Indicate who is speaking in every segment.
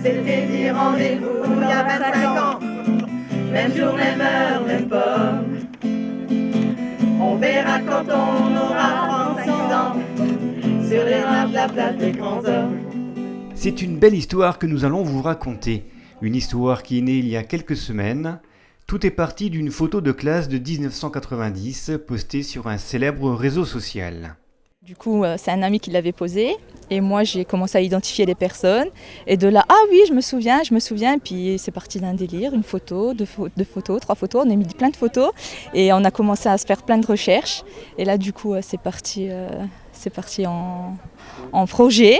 Speaker 1: C'était dit rendez-vous il y a 25 ans. Même jour, même heure, même pomme. On verra quand on aura 36 ans. Sur les marches de la place des grands hommes.
Speaker 2: C'est une belle histoire que nous allons vous raconter. Une histoire qui est née il y a quelques semaines. Tout est parti d'une photo de classe de 1990 postée sur un célèbre réseau social.
Speaker 3: Du coup, c'est un ami qui l'avait posée et moi j'ai commencé à identifier les personnes et de là, ah oui, je me souviens, et puis c'est parti d'un délire, une photo, deux photos, 3 photos, on a mis plein de photos et on a commencé à se faire plein de recherches et là du coup c'est parti en projet.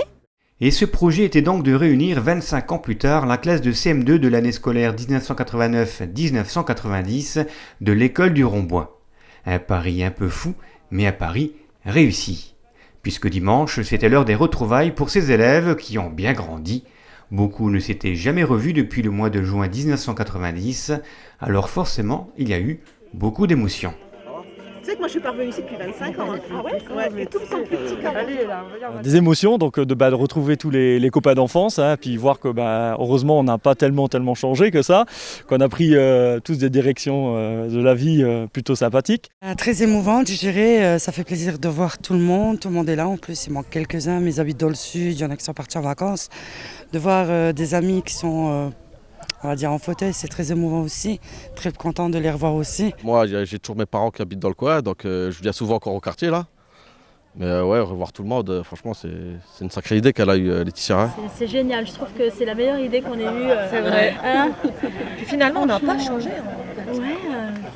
Speaker 2: Et ce projet était donc de réunir 25 ans plus tard la classe de CM2 de l'année scolaire 1989-1990 de l'école du Rond-Bois. Un pari un peu fou, mais un pari réussi. Puisque dimanche, c'était l'heure des retrouvailles pour ces élèves qui ont bien grandi. Beaucoup ne s'étaient jamais revus depuis le mois de juin 1990, alors forcément, il y a eu beaucoup d'émotions.
Speaker 4: Tu sais que moi je suis pas revenue ici depuis 25 ans. Ah ouais, et tout me semble plus petit qu'avant.
Speaker 5: Des émotions, donc de retrouver tous les copains d'enfance, puis voir que heureusement on n'a pas tellement changé que ça, qu'on a pris tous des directions de la vie plutôt sympathiques.
Speaker 6: Très émouvante, je dirais, ça fait plaisir de voir tout le monde est là en plus, il manque quelques-uns, mes amis dans le sud, il y en a qui sont partis en vacances, de voir des amis qui sont... on va dire en fauteuil, c'est très émouvant aussi, très content de les revoir aussi.
Speaker 7: Moi, j'ai toujours mes parents qui habitent dans le coin, donc je viens souvent encore au quartier là. Mais ouais, revoir tout le monde, franchement, c'est une sacrée idée qu'elle a eue, Laetitia. Hein.
Speaker 8: C'est génial, je trouve que c'est la meilleure idée qu'on ait eue.
Speaker 4: C'est vrai.
Speaker 8: Hein.
Speaker 4: Puis finalement, on n'a pas changé.
Speaker 8: Ouais,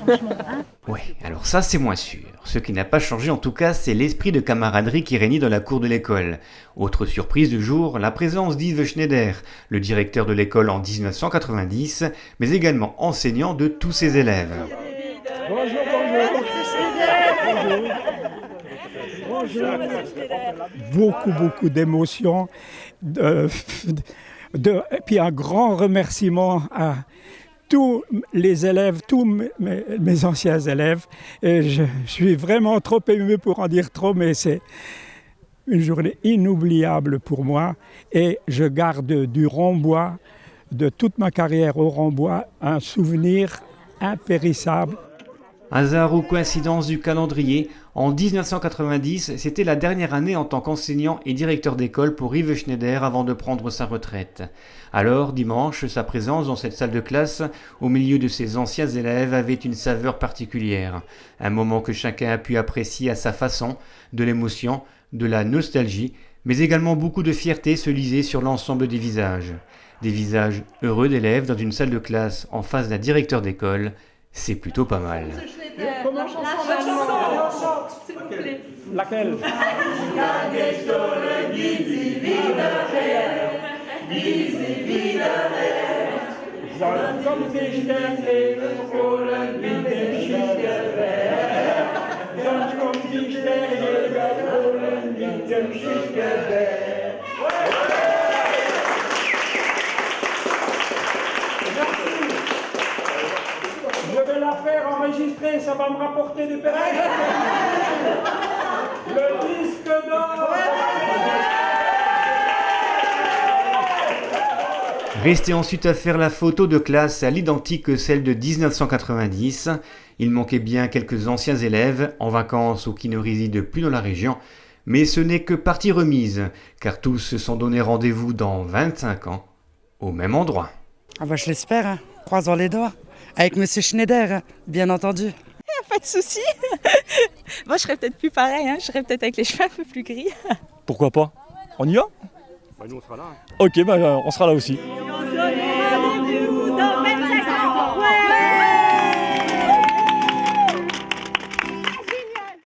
Speaker 8: franchement. Hein.
Speaker 2: Ouais, alors ça c'est moins sûr. Ce qui n'a pas changé en tout cas, c'est l'esprit de camaraderie qui régnait dans la cour de l'école. Autre surprise du jour, la présence d'Yves Schneider, le directeur de l'école en 1990, mais également enseignant de tous ses élèves.
Speaker 9: Bonjour. Beaucoup d'émotions, et puis un grand remerciement à tous les élèves, tous mes anciens élèves. Et je suis vraiment trop ému pour en dire trop, mais c'est une journée inoubliable pour moi. Et je garde du Rond-Bois, de toute ma carrière au Rond-Bois, un souvenir impérissable.
Speaker 2: Hasard ou coïncidence du calendrier, en 1990, c'était la dernière année en tant qu'enseignant et directeur d'école pour Yves Schneider avant de prendre sa retraite. Alors, dimanche, sa présence dans cette salle de classe, au milieu de ses anciens élèves, avait une saveur particulière. Un moment que chacun a pu apprécier à sa façon, de l'émotion, de la nostalgie, mais également beaucoup de fierté se lisait sur l'ensemble des visages. Des visages heureux d'élèves dans une salle de classe en face d'un directeur d'école. C'est plutôt pas mal.
Speaker 4: Comment on chante, s'il vous plaît.
Speaker 9: Laquelle? Je vais la faire enregistrer, ça va me rapporter des pérennes. Le disque d'or.
Speaker 2: Restait ensuite à faire la photo de classe à l'identique que celle de 1990. Il manquait bien quelques anciens élèves en vacances ou qui ne résident plus dans la région. Mais ce n'est que partie remise, car tous se sont donné rendez-vous dans 25 ans, au même endroit.
Speaker 6: Ah bah je l'espère, hein. Croisons les doigts. Avec Monsieur Schneider, hein, bien entendu.
Speaker 3: Pas de souci. Moi je serais peut-être plus pareil, je serais peut-être avec les cheveux un peu plus gris.
Speaker 5: Pourquoi pas? On y va?
Speaker 7: Nous on sera là. Hein.
Speaker 5: Ok, on sera là aussi.